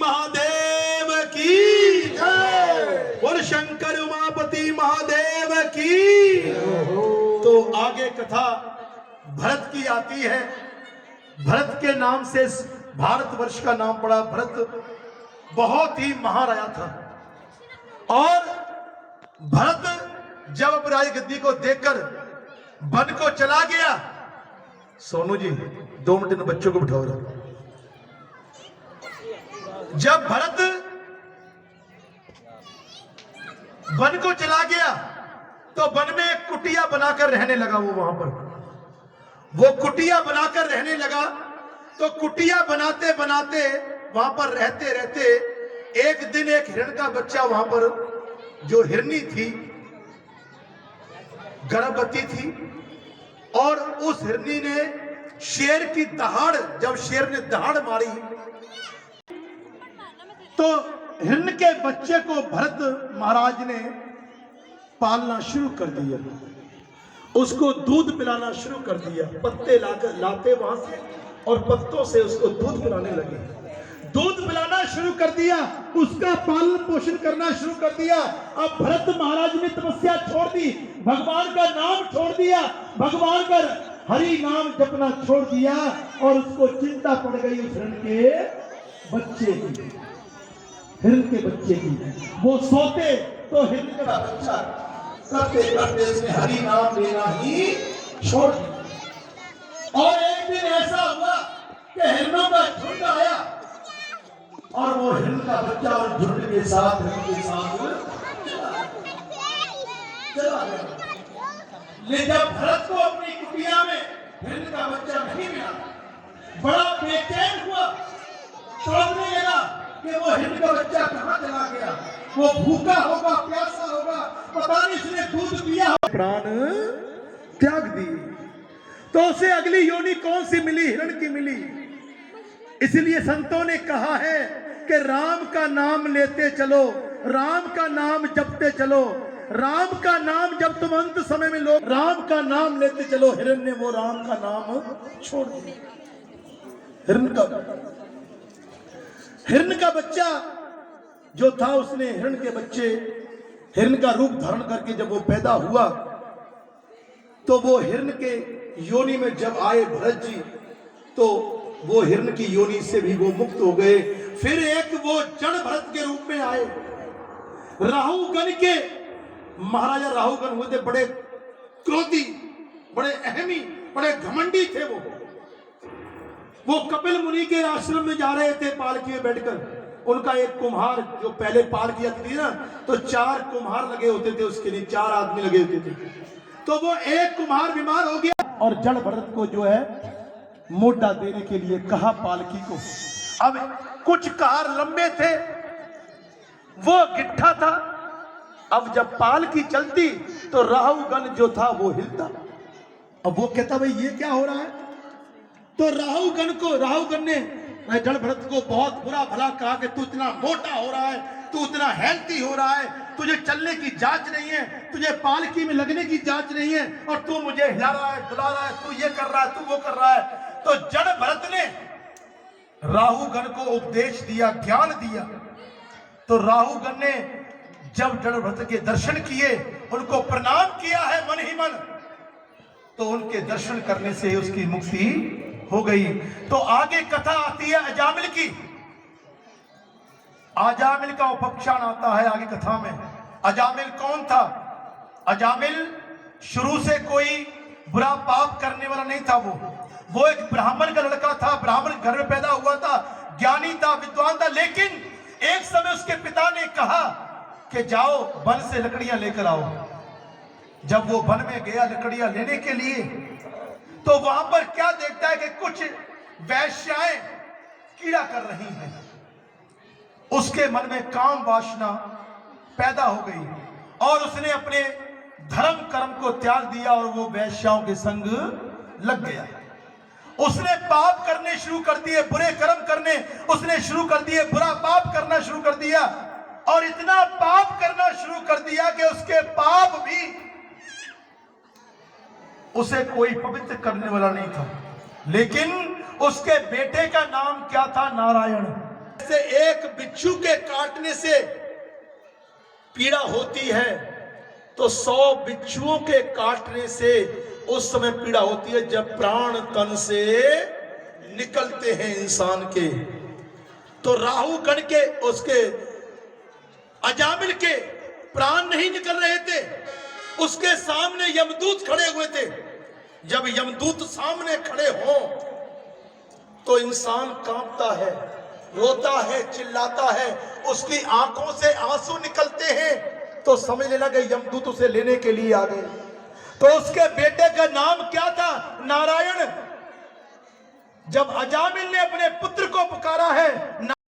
महादेव की जय। बोल शंकर उमापति महादेव की। तो आगे कथा भरत की आती है। भरत के नाम से भारतवर्ष का नाम पड़ा। भरत बहुत ही महाराजा था और भरत जब अब राजगद्दी को देखकर वन को चला गया। सोनू जी 2 मिनट इन बच्चों को बिठाओ। जब भरत वन को चला गया तो वन में एक कुटिया बनाकर रहने लगा। वो कुटिया बनाकर रहने लगा। तो कुटिया बनाते बनाते वहां पर रहते रहते एक दिन एक हिरण का बच्चा वहां पर, जो हिरनी थी, गर्भवती थी और उस हिरनी ने शेर की दहाड़, जब शेर ने दहाड़ मारी तो हिरण के बच्चे को भरत महाराज ने पालना शुरू कर दिया। उसको दूध पिलाना शुरू कर दिया। पत्ते लाते वहां से और पत्तों से उसको दूध पिलाने लगे। दूध पिलाना शुरू कर दिया, उसका पालन पोषण करना शुरू कर दिया। अब भरत महाराज ने तपस्या छोड़ दी, भगवान का नाम छोड़ दिया, भगवान का हरि नाम जपना छोड़ दिया और उसको चिंता पड़ गई उस हिरण के बच्चे की। हिरण के बच्चे की वो सोते तो हिरण का बच्चा करते करते उसने हरि नाम लेना ही छोड़ दिया। और एक दिन ऐसा हुआ कि हिरणों का झुंड आया और वो हिरण का बच्चा और झुंड के साथ चला गया। लेकिन जब भरत को अपनी कुटिया में हिरण का बच्चा नहीं मिला, बड़ा बेचैन हुआ, सोचने लगा कि वो हिरण का बच्चा कहां चला गया। वो भूखा होगा, प्यासा होगा, पता नहीं इसने दूध पिया, प्राण त्याग दिए। तो उसे अगली योनि कौन सी मिली? हिरण की मिली। इसलिए संतों ने कहा है कि राम का नाम लेते चलो, राम का नाम जपते चलो। राम का नाम जब तुम अंत समय में लोग राम का नाम लेते चलो। हिरण ने वो राम का नाम छोड़ दिया। हिरण का बच्चा जो था, उसने हिरण के बच्चे हिरण का रूप धारण करके जब वो पैदा हुआ तो वो हिरण के योनि में जब आए भरत जी, तो वो हिरण की योनि से भी वो मुक्त हो गए। फिर एक वो जड़ भरत के रूप में आए। राहुगण के महाराजा राहुगण हुए थे, बड़े क्रोधी, बड़े अहमी, बड़े घमंडी थे। वो कपिल मुनि के आश्रम में जा रहे थे पालकी में बैठकर। उनका एक कुम्हार, जो पहले पालकी आती थी ना, तो 4 कुम्हार लगे होते थे, उसके लिए 4 आदमी लगे होते थे। तो वो एक कुम्हार बीमार हो गया और जड़ भरत को जो है मोटा देने के लिए कहा पालकी को। अब कुछ कार लंबे थे, वो गिट्ठा था। अब जब पालकी चलती तो राहुगण जो था वो हिलता। अब वो कहता भाई ये क्या हो रहा है। तो राहुगण ने जड़ भरत को बहुत बुरा भला कहा कि तू इतना मोटा हो रहा है, तू इतना हेल्थी हो रहा है, तुझे चलने की जांच नहीं है, तुझे पालकी में लगने की जांच नहीं है और तू मुझे हिला रहा है, डुला रहा है, तू ये कर रहा है, तू वो कर रहा है। तो जड़ भरत ने राहुगण को उपदेश दिया, ज्ञान दिया। तो राहुगण ने जब जड़ भरत के दर्शन किए, उनको प्रणाम किया है मन ही मन, तो उनके दर्शन करने से उसकी मुक्ति हो गई। तो आगे कथा आती है अजामिल की। अजामिल का उपख्यान आता है आगे कथा में। अजामिल कौन था? अजामिल शुरू से कोई बुरा पाप करने वाला नहीं था। वो एक ब्राह्मण का लड़का था, ब्राह्मण घर में पैदा हुआ था, ज्ञानी था, विद्वान था। लेकिन एक समय उसके पिता ने कहा कि जाओ वन से लकड़ियां लेकर आओ। जब वो वन में गया लकड़ियां लेने के लिए, तो वहां पर क्या देखता है कि कुछ वैश्याएं कीड़ा कर रही हैं। उसके मन में काम वासना पैदा हो गई और उसने अपने धर्म कर्म को त्याग दिया और वो वैश्याओं के संग लग गया। उसने पाप करने शुरू कर दिए, बुरे कर्म करने उसने शुरू कर दिए, बुरा पाप करना शुरू कर दिया और इतना पाप करना शुरू कर दिया कि उसके पाप भी उसे कोई पवित्र करने वाला नहीं था। लेकिन उसके बेटे का नाम क्या था? नारायण। जैसे एक बिच्छू के काटने से पीड़ा होती है, तो 100 बिच्छुओं के काटने से उस समय पीड़ा होती है जब प्राण तन से निकलते हैं इंसान के। तो राहु गण के उसके अजामिल के प्राण नहीं निकल रहे थे, उसके सामने यमदूत खड़े हुए थे। जब यमदूत सामने खड़े हों तो इंसान कांपता है, रोता है, चिल्लाता है, उसकी आंखों से आंसू निकलते हैं। तो समझ लेना कि यमदूत उसे लेने के लिए आ गए। तो उसके बेटे का नाम क्या था? नारायण। जब अजामिल ने अपने पुत्र को पुकारा है